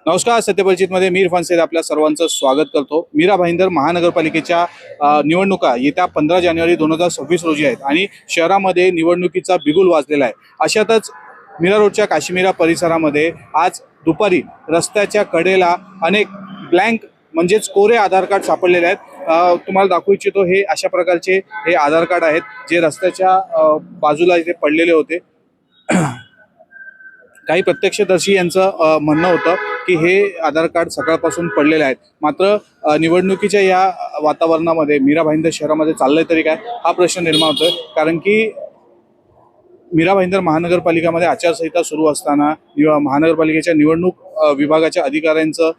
नमस्कार. सत्यपरिचितमध्ये मी इरफान सैद आपल्या सर्वांचं स्वागत करतो. मीरा भाईंदर महानगरपालिकेच्या निवडणुका येत्या 15 जानेवारी 2026 रोजी आहेत आणि शहरामध्ये निवडणुकीचा बिगुल वाजलेला आहे. अशातच मीरा रोडच्या काश्मीरा परिसरामध्ये आज दुपारी रस्त्याच्या कडेला अनेक ब्लँक म्हणजेच कोरे आधार कार्ड सापडलेले आहेत. तुम्हाला दाखवू इच्छितो, हे अशा प्रकारचे हे आधार कार्ड आहेत जे रस्त्याच्या बाजूला इथे पडलेले होते. काही प्रत्यक्षदर्शी यांचं म्हणणं होतं की हे आधार कार्ड सकाळपासून पडलेले आहेत. मात्र निवडणुकीच्या या वातावरणामध्ये मीरा भाईंदर शहरामध्ये चाललंय तरी काय, हा प्रश्न निर्माण होतोय. कारण की मीरा भाईंदर महानगरपालिकामध्ये आचारसंहिता सुरू असताना महानगरपालिकेच्या निवडणूक विभागाच्या अधिकाऱ्यांचं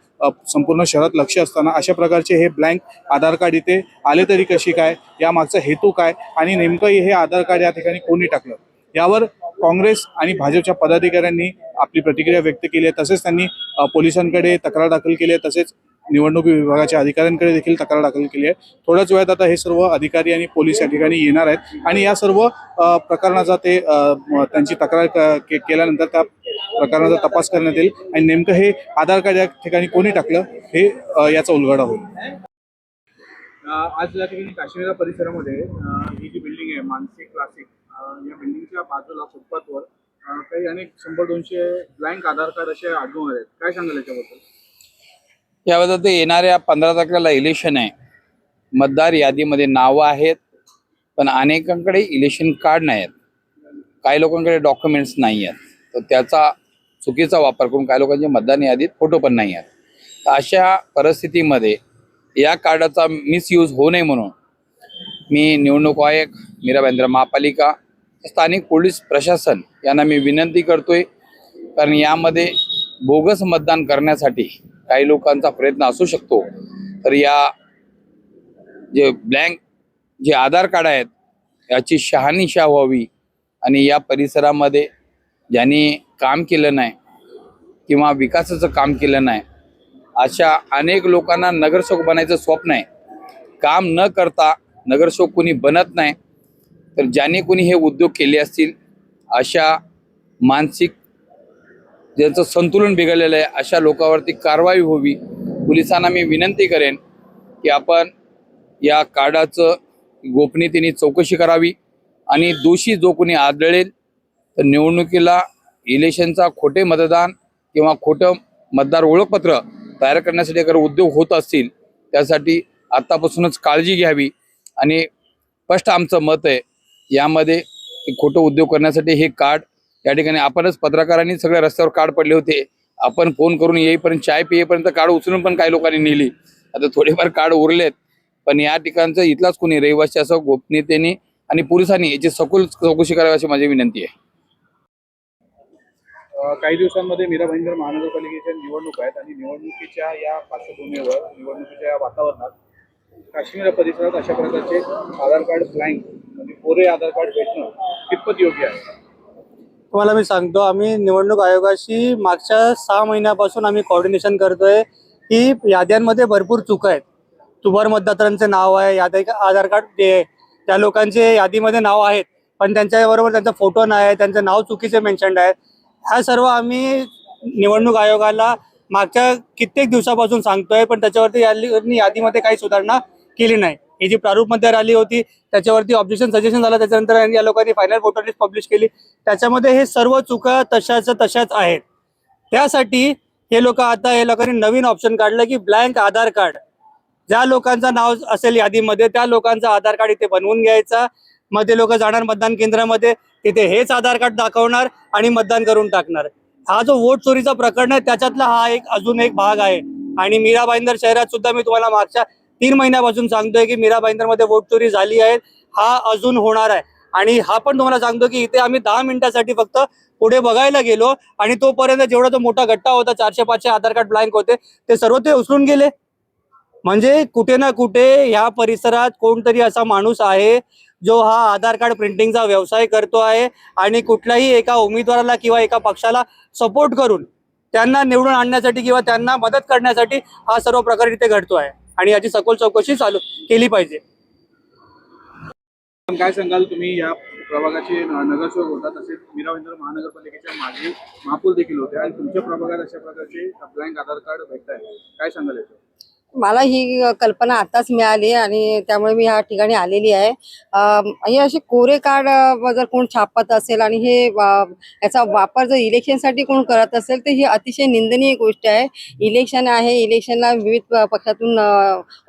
संपूर्ण शहरात लक्ष असताना अशा प्रकारचे हे ब्लँक आधार कार्ड इथे आले तरी कशी काय, यामागचा हेतू काय आणि नेमकं हे आधार कार्ड या ठिकाणी कोणी टाकलं, यावर काँग्रेस आणि भाजपच्या पदाधिकाऱ्यांनी आपली प्रतिक्रिया व्यक्त केली आहे. तसेच त्यांनी पोलिसांकडे तक्रार दाखल केली आहे. तसेच निवडणूक विभागाच्या अधिकाऱ्यांकडे देखील तक्रार दाखल केली आहे. थोड्याच वेळात आता हे सर्व अधिकारी आणि पोलीस या ठिकाणी येणार आहेत आणि या सर्व प्रकरणाचा ते त्यांची तक्रार केल्यानंतर त्या प्रकरणाचा तपास करण्यात येईल आणि नेमकं हे आधार कार्ड या ठिकाणी कोणी टाकलं हे याचा उलगडा होईल. आज या ठिकाणी काश्मीरा परिसरामध्ये ही जी बिल्डिंग आहे मानसी क्लासिक, या बिल्डिंगच्या बाजूला फुटपाथवर काही अनेक 100-200 ब्लँक आधार कार्ड असे आढळून आले. काय सांगाल याच्याबद्दल? याबद्दल ते येणाऱ्या 15 तारखेला इलेक्शन आहे. मतदार यादीमध्ये नावं आहेत, पण अनेकांकडे इलेक्शन कार्ड नाही आहेत. काही लोकांकडे डॉक्युमेंट्स नाही आहेत. तर त्याचा चुकीचा वापर करून काही लोकांच्या मतदार यादीत फोटो पण नाही आहेत. तर अशा परिस्थितीमध्ये या कार्डाचा मिसयूज होऊ नये म्हणून मी निवडणूक आयोग, मीरा भाईंदर महापालिका, स्थानिक पोलीस प्रशासन यांना मी विनंती करतोय. कारण यामध्ये बोगस मतदान करण्यासाठी काही लोकांचा प्रयत्न असू शकतो. तर या जे ब्लँक जे आधार कार्ड आहेत याची शहानिशा व्हावी आणि या परिसरामध्ये ज्यांनी काम केलं नाही किंवा विकासाचं काम केलं नाही अशा अनेक लोकांना नगरसेवक बनायचं स्वप्न आहे. काम न करता नगरसेवक कोणी बनत नाही. तर ज्यांनी कोणी हे उद्योग केले असतील अशा मानसिक ज्यांचं संतुलन बिघडलेलं आहे अशा लोकांवरती कारवाई व्हावी. पोलिसांना मी विनंती करेन की आपण या कार्डाचं गोपनीयतेने चौकशी करावी आणि दोषी जो कोणी आढळेल तर निवडणुकीला इलेक्शनचा खोटे मतदान किंवा खोटं मतदार ओळखपत्र तयार करण्यासाठी अगर उद्योग होत असतील त्यासाठी आत्तापासूनच काळजी घ्यावी. आणि स्पष्ट आमचं मत आहे यामध्ये खोटं उद्योग करण्यासाठी हे कार्ड या ठिकाणी आपणच पत्रकारांनी सगळ्या रस्त्यावर कार्ड पडले होते. आपण फोन करून येईपर्यंत चाय पियेपर्यंत कार्ड उचलून पण काही लोकांनी नेली. आता थोडेफार कार्ड उरलेत, पण या ठिकाणचं इथलाच कोणी रहिवासी असं गोपनीयतेने आणि पोलिसांनी याची सखोल चौकशी करावी अशी माझी विनंती आहे. काही दिवसांमध्ये मीरा भाईंदर महानगरपालिकेच्या निवडणूक आहेत आणि निवडणुकीच्या या पार्श्वभूमीवर, निवडणुकीच्या या वातावरणात काश्मीर परिसरात अशा प्रकारचे आधार कार्ड ब्लँक म्हणजे कोरे आधार कार्ड भेटणं कितपत योग्य आहे? तुम्हाला मी सांगतो, आम्ही निवडणूक आयोगाशी मागच्या 6 महिन्यापासून आम्ही कोऑर्डिनेशन करतोय की याद्यांमध्ये भरपूर चुका आहेत. तुभार मतदारांचे नाव आहे, आधार कार्ड जे त्या लोकांचे यादीमध्ये नाव आहेत पण त्यांच्याबरोबर त्यांचा फोटो नाही आहे, त्यांचं नाव चुकीचे मेन्शन्ड आहे. हा सर्व आम्ही निवडणूक आयोगाला मागच्या कित्येक दिवसापासून सांगतोय, पण त्याच्यावरती यादीमध्ये काही सुधारणा केली नाही. ही जी प्रारूपमध्ये आली होती त्याच्यावरती ऑब्जेक्शन सजेशन झालं, त्याच्यानंतर या लोकांनी फायनल फोटो लिस्ट पब्लिश केली. त्याच्यामध्ये हे सर्व चुका तशाच आहेत. त्यासाठी हे लोक आता हे लोकांनी नवीन ऑप्शन काढलं की ब्लँक आधार कार्ड. ज्या लोकांचं नाव असेल यादीमध्ये त्या लोकांचा आधार कार्ड इथे बनवून घ्यायचा. मध्ये लोक जाणार मतदान केंद्रामध्ये, तिथे हेच आधार कार्ड दाखवणार आणि मतदान करून टाकणार. हा जो वोट चोरीचा प्रकरण आहे त्याच्यातला हा अजून एक भाग आहे. आणि मीरा भाईंदर शहरात सुद्धा मी तुम्हाला मागच्या 3 महिन्यापासून सांगतोय की मीरा भाईंदर मध्ये वोट चोरी झाली आहे. हा अजून होणार आहे. आणि हा पण तुम्हाला सांगतो की इथे आम्ही 10 मिनिटासाठी फक्त पुढे बघायला गेलो आणि तोपर्यंत जेवढा तो मोठा गट्टा होता, 400-500 आधार कार्ड ब्लँक होते, ते सर्व ते उचलून गेले. म्हणजे कुठे ना कुठे ह्या परिसरात कोणतरी असा माणूस आहे जो हा आधार कार्ड प्रिंटिंगचा व्यवसाय करतो आहे आणि कुठल्याही एका उमेदवाराला किंवा एका पक्षाला सपोर्ट करून त्यांना निवडून आणण्यासाठी किंवा त्यांना मदत करण्यासाठी हा सर्व प्रकार इथे घडतो आहे आणि याची सखोल चौकशी चालू केली पाहिजे. काय सांगाल तुम्ही या प्रभागाचे नगरसेवक होता, तसेच मीरा भाईंदर महानगरपालिकेच्या माजी महापौर देखील होते आणि तुमच्या प्रभागात अशा प्रकारचे ब्लँक आधार कार्ड भेटत आहे, काय सांगाल याच्यावर? मला ही कल्पना आताच मिळाली आणि त्यामुळे मी या ठिकाणी आलेली आहे. हे असे कोरे कार्ड जर कोण छापत असेल आणि हे याचा वापर जर इलेक्शनसाठी कोण करत असेल तर ही अतिशय निंदनीय गोष्ट आहे. इलेक्शन आहे, इलेक्शनला विविध पक्षातून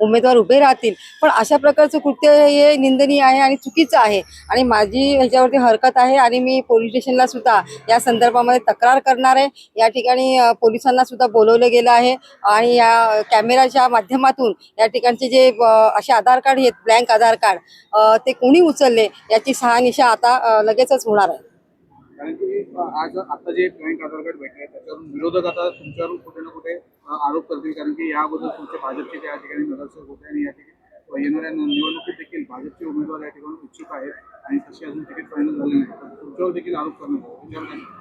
उमेदवार उभे राहतील, पण अशा प्रकारचं कृत्य हे निंदनीय आहे आणि चुकीचं आहे आणि माझी ह्याच्यावरती हरकत आहे आणि मी पोलीस स्टेशनला सुद्धा या संदर्भामध्ये तक्रार करणार आहे. या ठिकाणी पोलिसांना सुद्धा बोलवलं गेलं आहे आणि या कॅमेराच्या माध्यमातून या ठिकाणचे जे असे आधार कार्ड आहेत, ब्लँक आधार कार्ड, ते कोणी उचलले याची शहानिशा आता लगेचच होणार आहे. कारण की आज आता जे ब्लँक आधार कार्ड भेटले त्याच्यावरून विरोधक आता तुमच्यावर कुठे ना कुठे आरोप करतील, कारण की या अगोदर तुमचे भाजपचे त्या ठिकाणी नगरसेवक होते आणि या ठिकाणी येणाऱ्या निवडणुकीत देखील भाजपचे उमेदवार या ठिकाणी इच्छुक आहेत आणि तशी अजून तिकीट फायनल झाले नाही, तर तुमच्यावर देखील आरोप करण्यात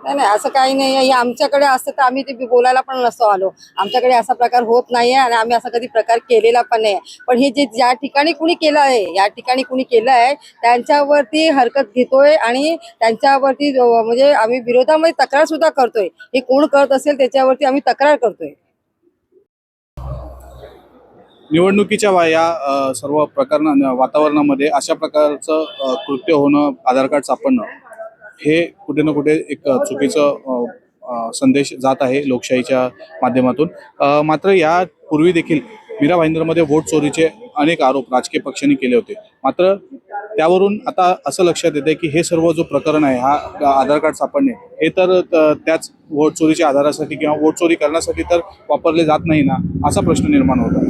नाही नाही, असं काही नाही आहे. हे आमच्याकडे असतं तर आम्ही ते बोलायला पण नसतो आलो. आमच्याकडे असा प्रकार होत नाही आहे आणि आम्ही असा कधी प्रकार केलेला पण नाही. पण हे जे ज्या ठिकाणी कुणी केलं आहे, या ठिकाणी कुणी केलं आहे त्यांच्यावरती हरकत घेतोय आणि त्यांच्यावरती म्हणजे आम्ही विरोधामध्ये तक्रार सुद्धा करतोय. हे कोण करत असेल त्याच्यावरती आम्ही तक्रार करतोय. निवडणुकीच्या या सर्व प्रकरणा वातावरणामध्ये अशा प्रकारचं कृत्य होणं, आधार कार्ड सापडणं, हे कुठे ना कुठे एक चुकीचं संदेश जात आहे लोकशाहीच्या माध्यमातून. मात्र यापूर्वी देखील मीरा भाईंदरमध्ये वोट चोरीचे अनेक आरोप राजकीय पक्षांनी केले होते. मात्र त्यावरून आता असं लक्षात येते की हे सर्व जो प्रकरण आहे, हा आधार कार्ड सापडणे, हे तर त्याच वोट चोरीच्या आधारासाठी किंवा वोट चोरी करण्यासाठी तर वापरले जात नाही ना, असा प्रश्न निर्माण होता.